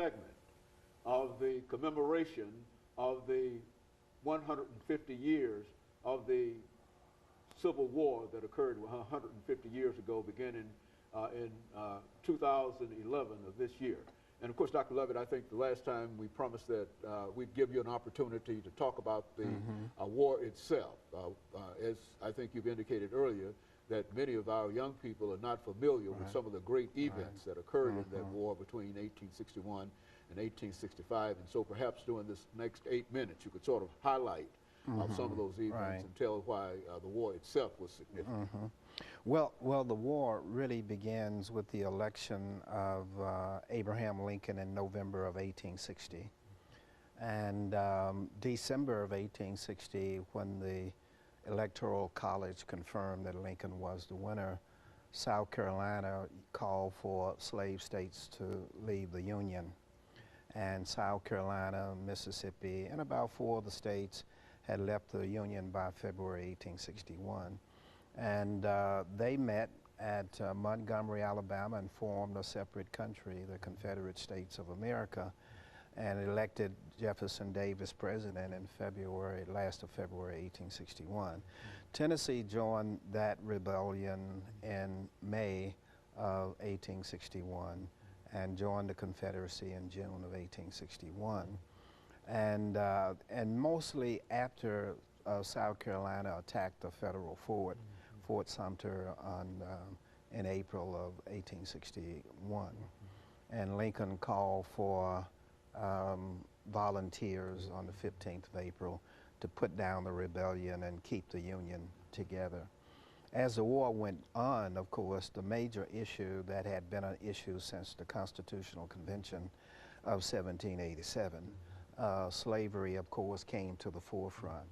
segment of the commemoration of the 150 years of the Civil War that occurred 150 years ago, beginning in 2011 of this year. And of course, Dr. Lovett, I think the last time we promised that we'd give you an opportunity to talk about the war itself. As I think you've indicated earlier, that many of our young people are not familiar with some of the great events that occurred in that war between 1861 and 1865. And so perhaps during this next 8 minutes, you could sort of highlight some of those events and tell why the war itself was significant. Well, the war really begins with the election of Abraham Lincoln in November of 1860. And December of 1860, when the Electoral College confirmed that Lincoln was the winner, South Carolina called for slave states to leave the Union. And South Carolina, Mississippi, and about 4 of the states had left the Union by February 1861. And they met at Montgomery, Alabama, and formed a separate country, the Confederate States of America, and elected Jefferson Davis president in February, last of February 1861. Tennessee joined that rebellion in May of 1861 and joined the Confederacy in June of 1861. And mostly after South Carolina attacked the federal fort, Fort Sumter, in April of 1861. And Lincoln called for volunteers on the 15th of April to put down the rebellion and keep the Union together. As the war went on, of course, the major issue that had been an issue since the Constitutional Convention of 1787, slavery, of course, came to the forefront.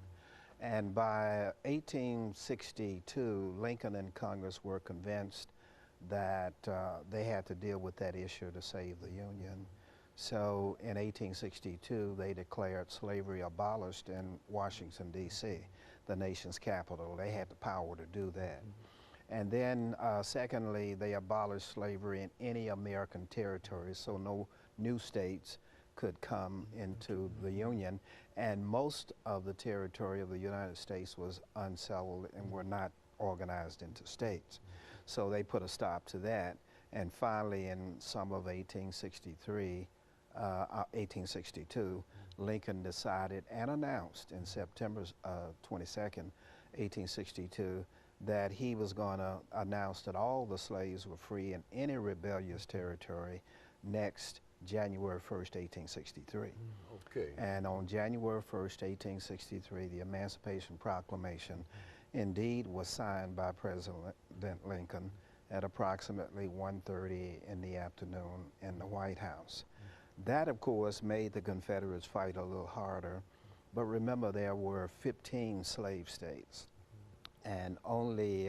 And by 1862, Lincoln and Congress were convinced that they had to deal with that issue to save the Union. So in 1862, they declared slavery abolished in Washington, D.C., the nation's capital. They had the power to do that. And then secondly, they abolished slavery in any American territory, so no new states could come into the Union, and most of the territory of the United States was unsettled and were not organized into states. So they put a stop to that, and finally in summer of 1862, Lincoln decided and announced in September 22nd, 1862, that he was going to announce that all the slaves were free in any rebellious territory next January 1st, 1863. Okay. And on January 1st, 1863, the Emancipation Proclamation indeed was signed by President Lincoln at approximately 1:30 in the afternoon in the White House. That, of course, made the Confederates fight a little harder, but remember there were 15 slave states, and only,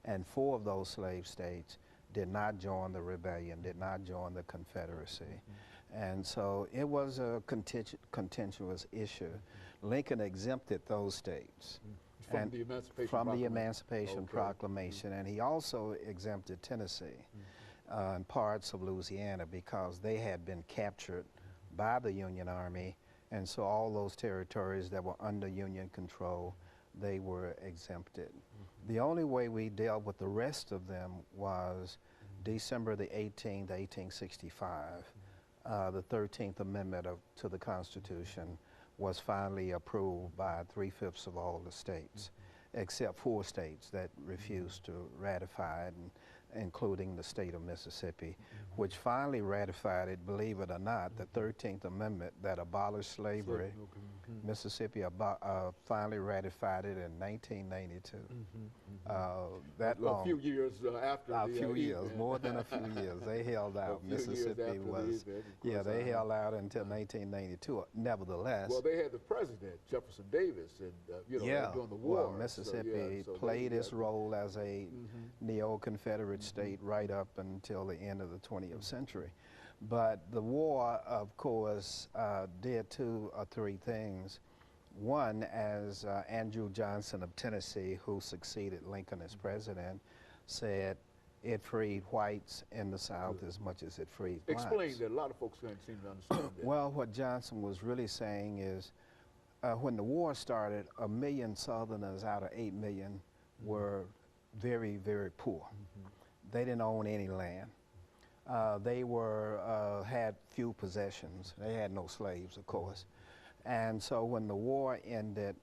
and 4 of those slave states did not join the rebellion, did not join the Confederacy. And so it was a contentious issue. Lincoln exempted those states from the Emancipation Proclamation, and he also exempted Tennessee and parts of Louisiana because they had been captured by the Union Army, and so all those territories that were under Union control, they were exempted. The only way we dealt with the rest of them was December the 18th, 1865. The 13th Amendment to the Constitution was finally approved by 3/5 of all the states, except 4 states that refused to ratify it, including the state of Mississippi, which finally ratified it, believe it or not, the 13th Amendment that abolished slavery. Mississippi finally ratified it in 1992. That long. A few years after a few years, more than a few years. They held out. Mississippi was, they held out until 1992. Nevertheless. Well, they had the president, Jefferson Davis, and during the war. Well, Mississippi played its role as a neo-Confederate state right up until the end of the 20th century. But the war, of course, did 2 or 3 things. One, as Andrew Johnson of Tennessee, who succeeded Lincoln as president, said, it freed whites in the South as much as it freed blacks. Explain that. A lot of folks can't seem to understand that. Well, what Johnson was really saying is, when the war started, 1 million Southerners out of 8 million were very, very poor. They didn't own any land. They had few possessions. They had no slaves, of course. And so when the war ended,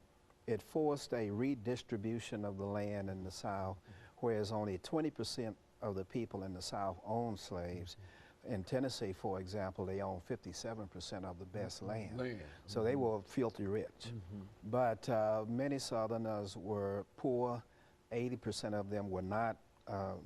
it forced a redistribution of the land in the South, whereas only 20% of the people in the South owned slaves. In Tennessee, for example, they owned 57% of the best land. So they were filthy rich. But many Southerners were poor. 80% of them were not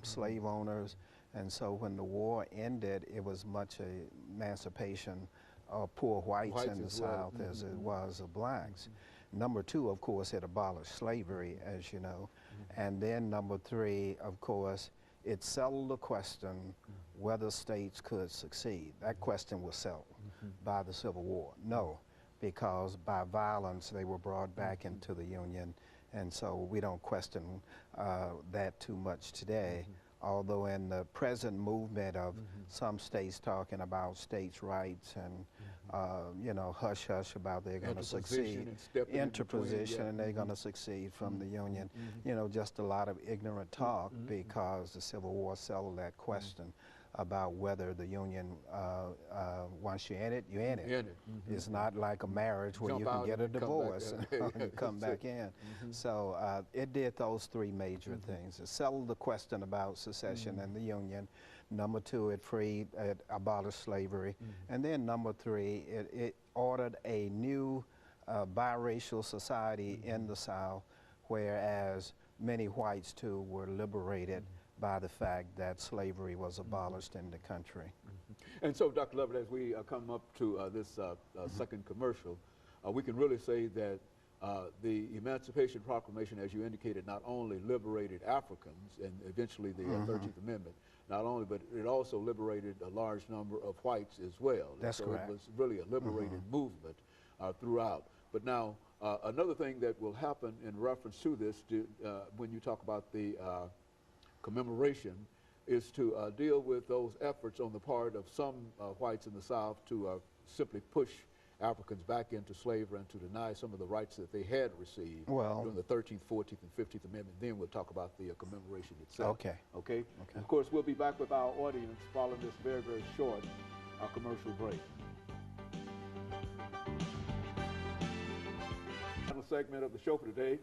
slave owners. And so when the war ended, it was much an emancipation of poor whites in the South as it was of blacks. Number two, of course, it abolished slavery, as you know. And then number three, of course, it settled the question whether states could succeed. That question was settled by the Civil War. No, because by violence they were brought back into the Union, and so we don't question that too much today. Although in the present movement of some states talking about states' rights and you know, hush hush about they're going to succeed, interposition, and they're going to succeed from the Union. You know, just a lot of ignorant talk because the Civil War settled that question about whether the Union, once you're in it, you're in it. It's not like a marriage where you can get a divorce and come back in. So it did those three major things. It settled the question about secession and the Union. Number two, it abolished slavery. And then number three, it ordered a new biracial society in the South, whereas many whites too were liberated by the fact that slavery was abolished in the country. And so, Dr. Lovett, as we come up to this second commercial, we can really say that the Emancipation Proclamation, as you indicated, not only liberated Africans and eventually the 13th Amendment, not only, but it also liberated a large number of whites as well. That's correct. It was really a liberated movement throughout. But now, another thing that will happen in reference to this, when you talk about the commemoration, is to deal with those efforts on the part of some whites in the South to simply push Africans back into slavery and to deny some of the rights that they had received during the 13th, 14th, and 15th Amendment. Then we'll talk about the commemoration itself. Okay. Of course, we'll be back with our audience following this very, very short commercial break. Final segment of the show for today.